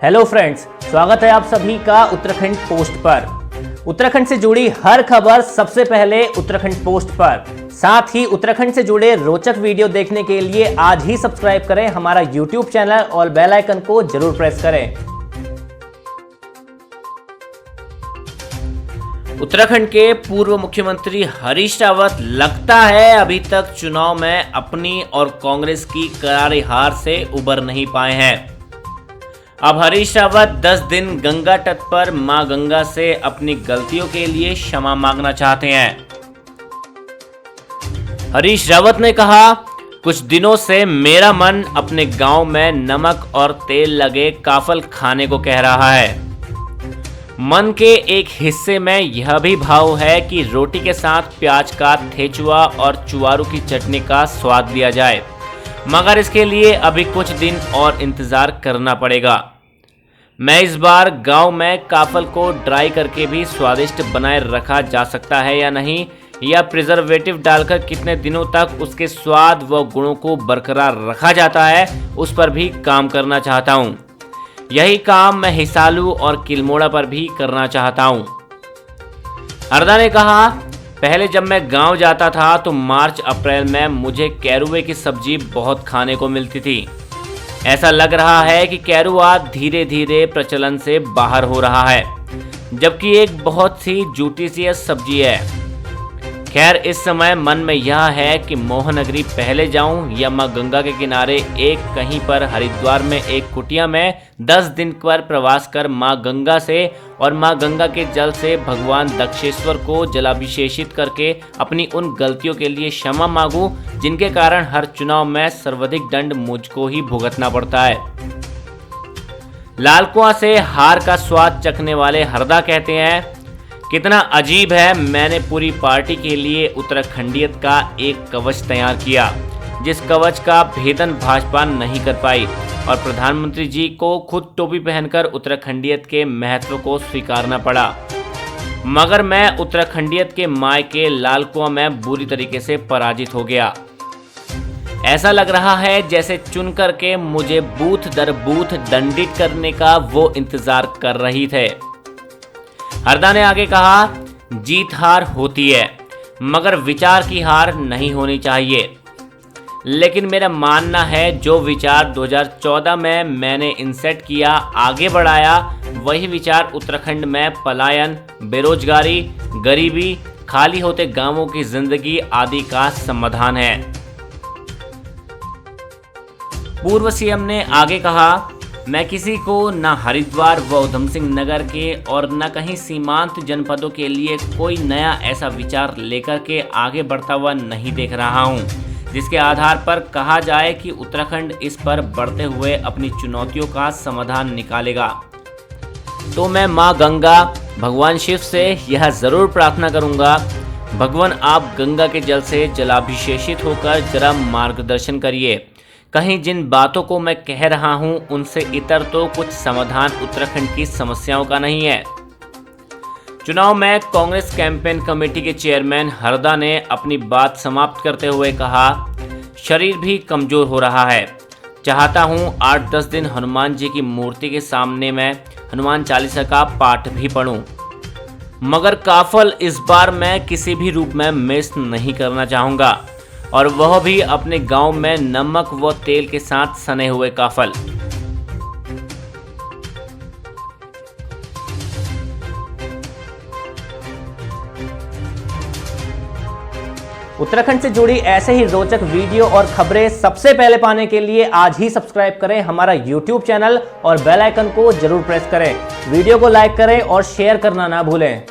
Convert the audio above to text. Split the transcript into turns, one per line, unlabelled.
Hello friends, स्वागत है आप सभी का उत्तराखंड पोस्ट पर। उत्तराखंड से जुड़ी हर खबर सबसे पहले उत्तराखंड पोस्ट पर। साथ ही उत्तराखंड से जुड़े रोचक वीडियो देखने के लिए आज ही सब्सक्राइब करें हमारा यूट्यूब चैनल और बेल आइकन को जरूर प्रेस करें। उत्तराखंड के पूर्व मुख्यमंत्री हरीश रावत लगता है अभी तक चुनाव में अपनी और कांग्रेस की करारी हार से उबर नहीं पाए हैं। अब हरीश रावत 10 दिन गंगा तट पर मां गंगा से अपनी गलतियों के लिए क्षमा मांगना चाहते हैं। हरीश रावत ने कहा, कुछ दिनों से मेरा मन अपने गांव में नमक और तेल लगे काफल खाने को कह रहा है। मन के एक हिस्से में यह भी भाव है कि रोटी के साथ प्याज का ठेचुआ और चुआरू की चटनी का स्वाद लिया जाए, मगर इसके लिए अभी कुछ दिन और इंतजार करना पड़ेगा। मैं इस बार गांव में काफल को ड्राई करके भी स्वादिष्ट बनाए रखा जा सकता है या नहीं, या प्रिजर्वेटिव डालकर कितने दिनों तक उसके स्वाद व गुणों को बरकरार रखा जाता है, उस पर भी काम करना चाहता हूं। यही काम मैं हिसालू और किल्मोड़ा पर भी करना चाहता हूं। हरदा ने कहा, पहले जब मैं गांव जाता था तो मार्च अप्रैल में मुझे कैरुए की सब्जी बहुत खाने को मिलती थी। ऐसा लग रहा है कि कैरुआ धीरे धीरे प्रचलन से बाहर हो रहा है, जबकि एक बहुत सी जूटी सी सब्जी है। खैर, इस समय मन में यह है कि मोहनगरी पहले जाऊं या मां गंगा के किनारे एक कहीं पर हरिद्वार में एक कुटिया में 10 दिन पर प्रवास कर मां गंगा से और मां गंगा के जल से भगवान दक्षेश्वर को जलाभिषेचित करके अपनी उन गलतियों के लिए क्षमा मांगूं जिनके कारण हर चुनाव में सर्वाधिक दंड मुझको ही भुगतना पड़ता है। लाल कुआं से हार का स्वाद चखने वाले हरदा कहते हैं, कितना अजीब है, मैंने पूरी पार्टी के लिए उत्तराखंडियत का एक कवच तैयार किया, जिस कवच का भेदन भाजपा नहीं कर पाई, और प्रधानमंत्री जी को खुद टोपी पहनकर उत्तराखंडियत के महत्व को स्वीकारना पड़ा, मगर मैं उत्तराखंडियत के मायके लाल कुआं में बुरी तरीके से पराजित हो गया। ऐसा लग रहा है जैसे चुन करके मुझे बूथ दर बूथ दंडित करने का वो इंतजार कर रही थे। हरदा ने आगे कहा, जीत हार होती है, मगर विचार की हार नहीं होनी चाहिए। लेकिन मेरा मानना है जो विचार 2014 में मैंने इनसेट किया, आगे बढ़ाया, वही विचार उत्तराखंड में पलायन, बेरोजगारी, गरीबी, खाली होते गांवों की जिंदगी आदि का समाधान है। पूर्व सीएम ने आगे कहा, मैं किसी को न हरिद्वार व उधम सिंह नगर के और न कहीं सीमांत जनपदों के लिए कोई नया ऐसा विचार लेकर के आगे बढ़ता हुआ नहीं देख रहा हूं, जिसके आधार पर कहा जाए कि उत्तराखंड इस पर बढ़ते हुए अपनी चुनौतियों का समाधान निकालेगा। तो मैं मां गंगा, भगवान शिव से यह जरूर प्रार्थना करूंगा, भगवान आप गंगा के जल से जलाभिषेचित होकर जरा मार्गदर्शन करिए। कहीं जिन बातों को मैं कह रहा हूं उनसे इतर तो कुछ समाधान उत्तराखंड की समस्याओं का नहीं है। चुनाव में कांग्रेस कैंपेन कमेटी के चेयरमैन हरदा ने अपनी बात समाप्त करते हुए कहा, शरीर भी कमजोर हो रहा है, चाहता हूं 8-10 दिन हनुमान जी की मूर्ति के सामने में हनुमान चालीसा का पाठ भी पढूं, मगर काफल इस बार मैं किसी भी रूप में मिस नहीं करना चाहूँगा, और वह भी अपने गांव में नमक व तेल के साथ सने हुए काफल। उत्तराखंड से जुड़ी ऐसे ही रोचक वीडियो और खबरें सबसे पहले पाने के लिए आज ही सब्सक्राइब करें हमारा यूट्यूब चैनल और बेल आइकन को जरूर प्रेस करें। वीडियो को लाइक करें और शेयर करना ना भूलें।